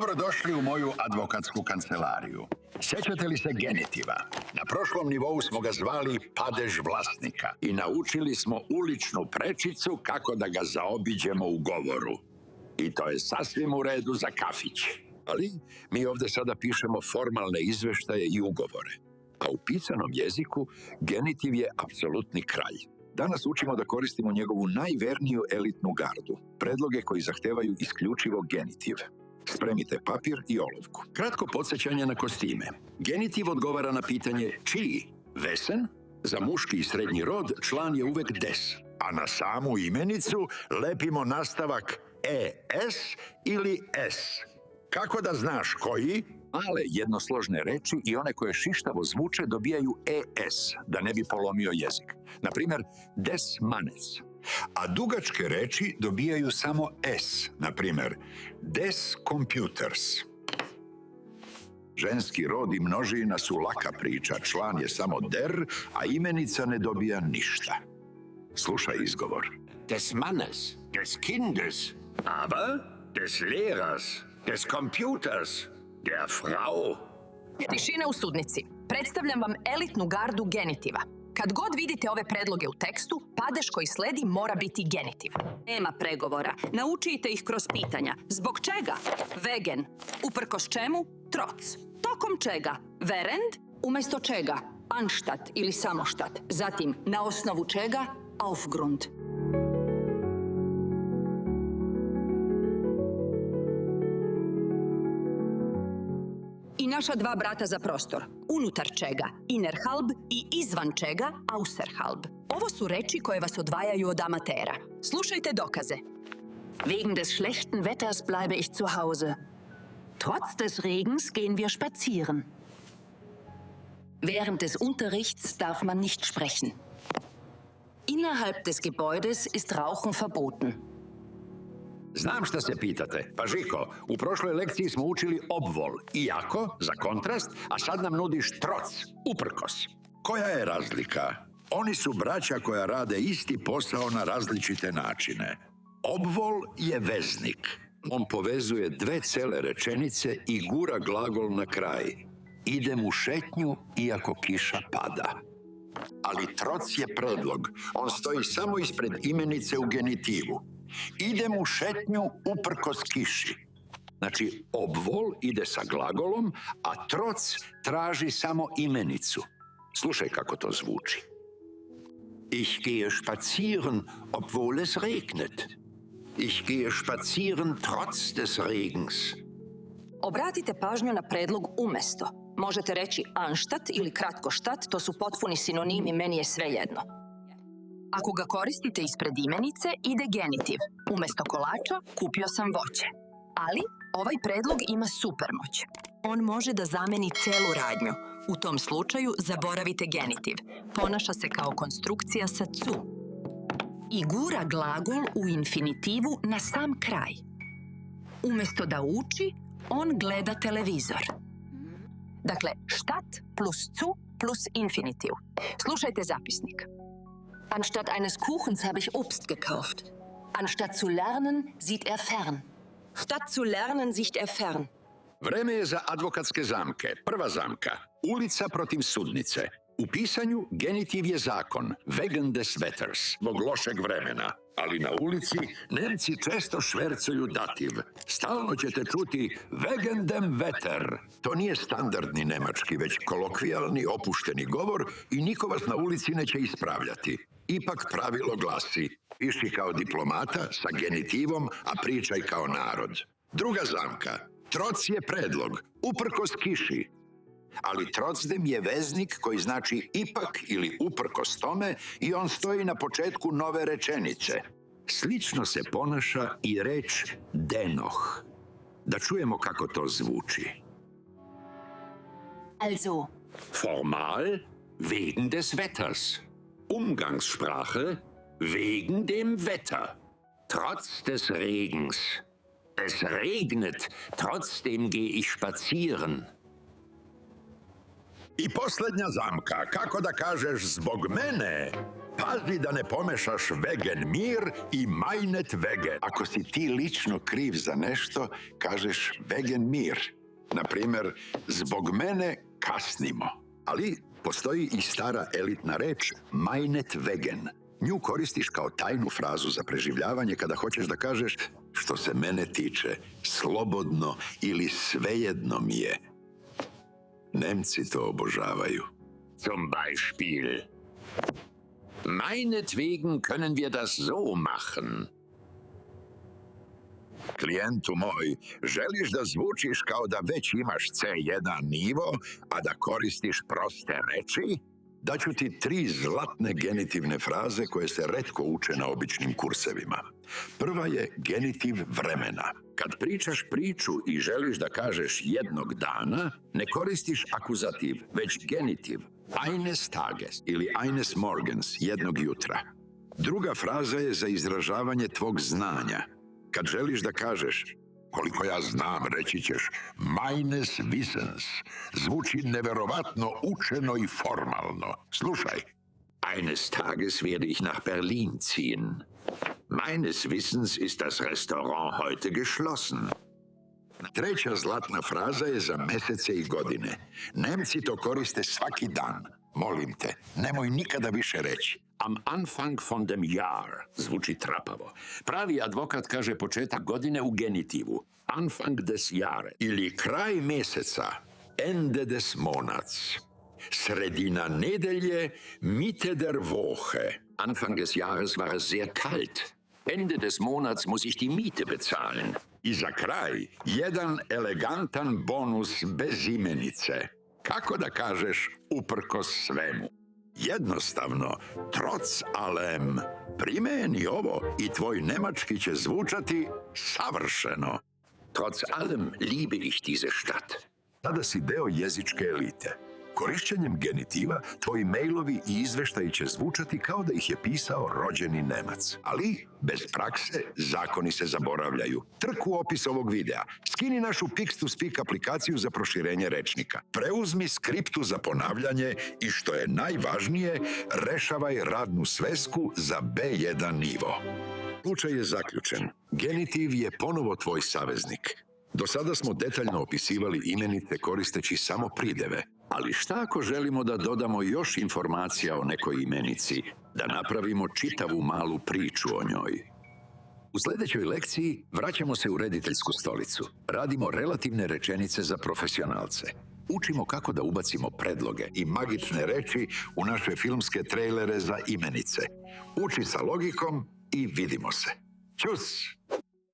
Dobrodošli u moju advokatsku kancelariju. Sjećate li se genitiva? Na prošlom nivou smo ga zvali padež vlasnika i naučili smo uličnu prečicu kako da ga zaobiđemo u govoru. I to je sasvim u redu za kafić. Ali mi ovdje sada pišemo formalne izveštaje i ugovore. A u pisanom jeziku genitiv je apsolutni kralj. Danas učimo da koristimo njegovu najverniju elitnu gardu. Predloge koji zahtevaju isključivo genitiv. Spremite papir i olovku. Kratko podsjećanje na kostime. Genitiv odgovara na pitanje čiji? Vesen? Za muški i srednji rod član je uvek des. A na samu imenicu lepimo nastavak ES ili S. Kako da znaš koji? Male jednosložne reči i one koje šištavo zvuče dobijaju ES, da ne bi polomio jezik. Naprimjer, des manes. A dugačke reči dobijaju samo S, naprimjer, des computers. Ženski rod i množina su laka priča, član je samo der, a imenica ne dobija ništa. Slušaj izgovor. Des Mannes, des Kindes, aber des Lehrers, des Computers, der Frau. Tišina u sudnici. Predstavljam vam elitnu gardu genitiva. Kad god vidite ove predloge u tekstu, padež koji sledi mora biti genitiv. Nema pregovora. Naučite ih kroz pitanja. Zbog čega? Wegen. Uprkos čemu? Trotz. Tokom čega? Während. Umjesto čega? Anstatt ili samoštat. Zatim, na osnovu čega? Aufgrund. I naša dva brata za prostor. Unutar čega? Innerhalb i izvan čega? Außerhalb. Ovo su reči koje vas odvajaju od amatera. Slušajte dokaze. Wegen des schlechten Wetters bleibe ich zu Hause. Trotz des Regens gehen wir spazieren. Während des Unterrichts darf man nicht sprechen. Innerhalb des Gebäudes ist Rauchen verboten. Znam šta se pitate. Pa Žiko, u prošloj lekciji smo učili obvol, iako, za kontrast, a sad nam nudiš troc, uprkos. Koja je razlika? Oni su braća koja rade isti posao na različite načine. Obvol je veznik. On povezuje dve cele rečenice i gura glagol na kraj. Idem u šetnju iako kiša pada. Ali troc je predlog. On stoji samo ispred imenice u genitivu. Idem u šetnju uprkos kiši. Znači, obvol ide sa glagolom, a troc traži samo imenicu. Slušaj kako to zvuči. Ich gehe spazieren, obwohl es regnet. Ich gehe spazieren trotz des Regens. Obratite pažnju na predlog umesto. Možete reći anštat ili kratko štat, to su potpuni sinonimi, meni je svejedno. Ako ga koristite ispred imenice, ide genitiv. Umesto kolača, kupio sam voće. Ali, ovaj predlog ima supermoć. On može da zameni celu radnju. U tom slučaju, zaboravite genitiv. Ponaša se kao konstrukcija sa cu. I gura glagol u infinitivu na sam kraj. Umesto da uči, on gleda televizor. Dakle, štat plus cu plus infinitiv. Slušajte zapisnik. Anstatt eines Kuchens habe ich Obst gekauft. Anstatt zu lernen, sieht er fern. Statt zu lernen, sieht er fern. Vreme je za advokatske zamke. Prva zamka. Ulica protiv sudnice. U pisanju genitiv je zakon. Wegen des Wetters. Zbog lošeg vremena. Ali na ulici Nemci često švercuju dativ. Stalno ćete čuti wegen dem Wetter. To nije standardni nemački, već kolokvijalni, opušteni govor i niko vas na ulici neće ispravljati. Ipak pravilo glasi, piši kao diplomata sa genitivom, a pričaj kao narod. Druga zamka. Troc je predlog, uprkos kiši. Ali trotzdem je veznik koji znači ipak ili uprkos tome i on stoji na početku nove rečenice. Slično se ponaša i reč dennoch. Da čujemo kako to zvuči. Also, Formal wegen des Wetters. Umgangssprache wegen dem Wetter. Trotz des Regens. Es regnet, trotzdem gehe ich spazieren. I posljednja zamka, kako da kažeš zbog mene? Pazi da ne pomešaš vegan mir i majnet vegan. Ako si ti lično kriv za nešto, kažeš vegan mir. Naprimjer, zbog mene kasnimo. Ali postoji i stara elitna reč, majnet vegan. Nju koristiš kao tajnu frazu za preživljavanje kada hoćeš da kažeš što se mene tiče, slobodno ili svejedno mi je. Nemci to obožavaju. Zum Beispiel. Meinetwegen können wir das so machen. Klijentu moj, želiš da zvučiš kao da već imaš C1 nivo, a da koristiš proste reči? Daću ti 3 zlatne genitivne fraze koje se retko uče na običnim kursevima. Prva je genitiv vremena. Kad pričaš priču i želiš da kažeš jednog dana, ne koristiš akuzativ, već genitiv. Eines Tages ili eines Morgens, jednog jutra. Druga fraza je za izražavanje tvog znanja. Kad želiš da kažeš, koliko ja znam, reći ćeš meines Wissens. Zvuči neverovatno učeno i formalno. Slušaj. Eines Tages werde ich nach Berlin ziehen. Meines Wissens ist das Restaurant heute geschlossen. Treća zlatna fraza je za mesece i godine. Nemci to koriste svaki dan. Molim te, nemoj nikada više reći. Am Anfang von dem Jahr zvuči trapavo. Pravi advokat kaže početak godine u genitivu. Anfang des Jahres. Ili kraj meseca. Ende des Monats. Sredina nedelje. Mitte der Woche. Anfang des Jahres war es sehr kalt. Ende des Monats muss ich die Miete bezahlen. I za kraj, jedan elegantan bonus bez imenice. Kako da kažeš uprkos svemu? Jednostavno, trotz allem. Primeni ovo i tvoj nemački će zvučati savršeno. Trotz allem liebe ich diese Stadt. Sada si deo jezičke elite. Korišćenjem genitiva, tvoji mailovi i izveštaji će zvučati kao da ih je pisao rođeni Nemac. Ali, bez prakse, zakoni se zaboravljaju. Trk u opis ovog videa. Skini našu Pix2Speak aplikaciju za proširenje rečnika. Preuzmi skriptu za ponavljanje i, što je najvažnije, rešavaj radnu svesku za B1 nivo. Slučaj je zaključen. Genitiv je ponovo tvoj saveznik. Do sada smo detaljno opisivali imenice koristeći samo prideve. Ali šta ako želimo da dodamo još informacija o nekoj imenici, da napravimo čitavu malu priču o njoj? U sljedećoj lekciji vraćamo se u rediteljsku stolicu. Radimo relativne rečenice za profesionalce. Učimo kako da ubacimo predloge i magične reči u naše filmske trejlere za imenice. Uči sa logikom i vidimo se. Ćus!